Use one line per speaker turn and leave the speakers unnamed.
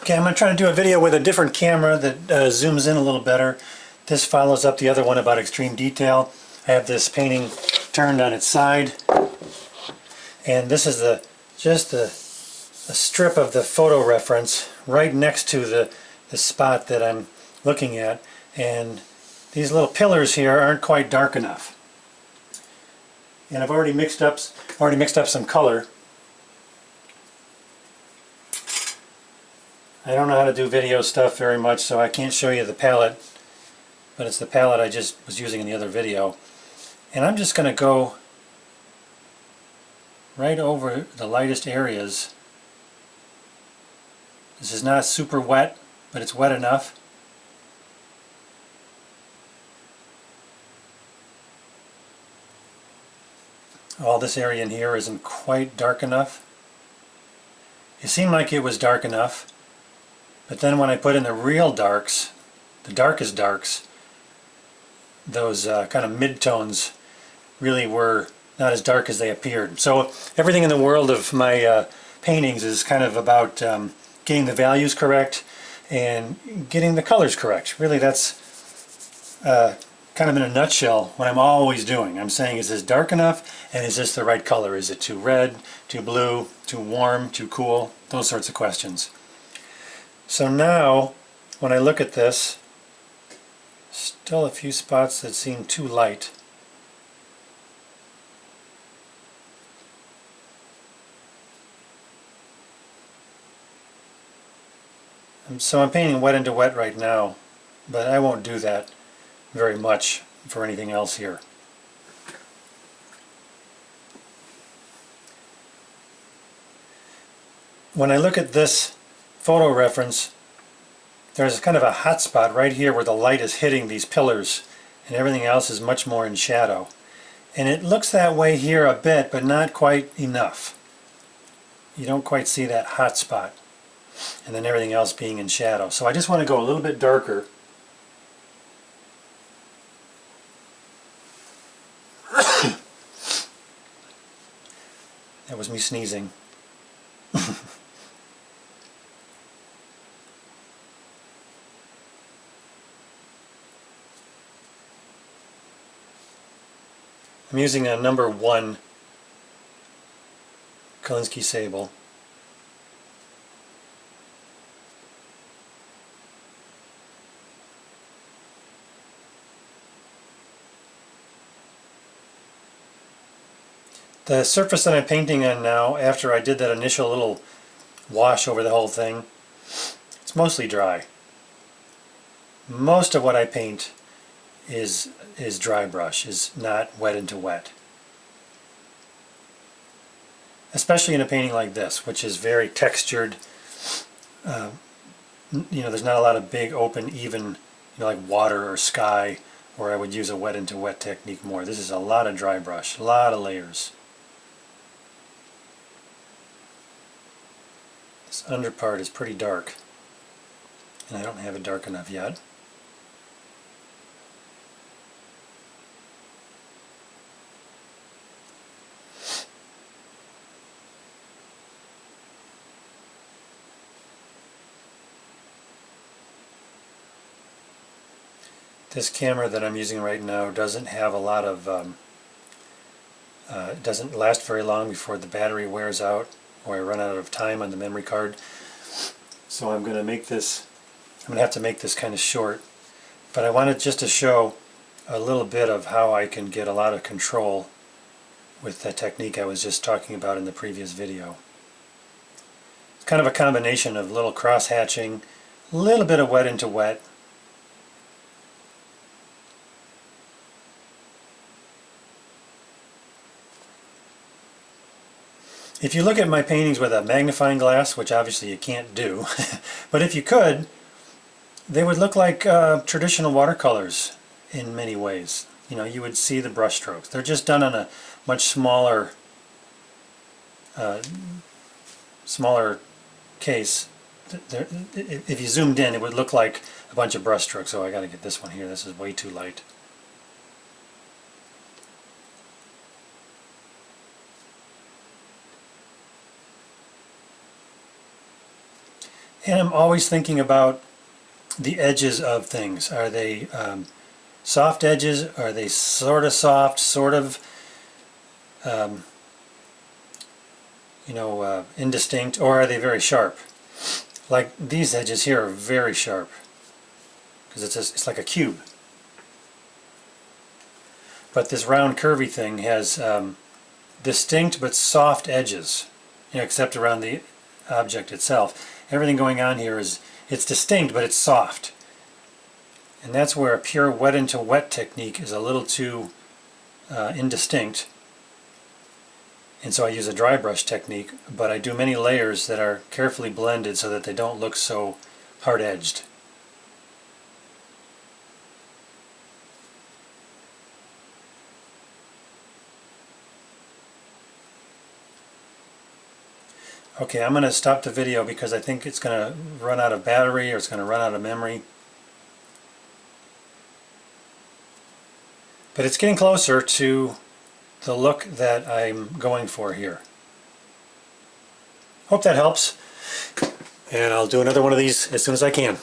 Okay, I'm going to try to do a video with a different camera that zooms in a little better. This follows up the other one about extreme detail. I have this painting turned on its side, and this is just a strip of the photo reference right next to the spot that I'm looking at, and these little pillars here aren't quite dark enough. And I've already mixed up some color. I don't know how to do video stuff very much, so I can't show you the palette, but it's the palette I just was using in the other video. And I'm just going to go right over the lightest areas. This is not super wet, but it's wet enough. All this area in here isn't quite dark enough. It seemed like it was dark enough, but then when I put in the real darks, the darkest darks, those kind of mid-tones really were not as dark as they appeared. So everything in the world of my paintings is kind of about getting the values correct and getting the colors correct. Really, that's kind of in a nutshell what I'm always doing. I'm saying, is this dark enough, and is this the right color? Is it too red, too blue, too warm, too cool? Those sorts of questions. So now, when I look at this, still a few spots that seem too light. So I'm painting wet into wet right now, but I won't do that very much for anything else here. When I look at this photo reference, there's kind of a hot spot right here where the light is hitting these pillars and everything else is much more in shadow. And it looks that way here a bit, but not quite enough. You don't quite see that hot spot, and then everything else being in shadow. So I just want to go a little bit darker. That was me sneezing. I'm using a number 1 Kolinsky sable. The surface that I'm painting on now, after I did that initial little wash over the whole thing, it's mostly dry. Most of what I paint is dry brush, is not wet into wet. Especially in a painting like this, which is very textured. There's not a lot of big, open, even, like water or sky, where I would use a wet into wet technique more. This is a lot of dry brush, a lot of layers. This under part is pretty dark, and I don't have it dark enough yet. This camera that I'm using right now doesn't have a lot of, it doesn't last very long before the battery wears out or I run out of time on the memory card. So I'm going to have to make this kind of short. But I wanted just to show a little bit of how I can get a lot of control with the technique I was just talking about in the previous video. It's kind of a combination of little cross hatching, a little bit of wet into wet, if you look at my paintings with a magnifying glass, which obviously you can't do, but if you could, they would look like traditional watercolors in many ways. You would see the brush strokes. They're just done on a much smaller case. If you zoomed in, it would look like a bunch of brush strokes. Oh, I got to get this one here. This is way too light. And I'm always thinking about the edges of things. Are they soft edges? Are they sort of soft, sort of indistinct, or are they very sharp? Like these edges here are very sharp because it's like a cube. But this round curvy thing has distinct but soft edges, except around the object itself. Everything going on here it's distinct, but it's soft. And that's where a pure wet into wet technique is a little too indistinct. And so I use a dry brush technique, but I do many layers that are carefully blended so that they don't look so hard-edged. Okay, I'm going to stop the video because I think it's going to run out of battery or it's going to run out of memory. But it's getting closer to the look that I'm going for here. Hope that helps, and I'll do another one of these as soon as I can.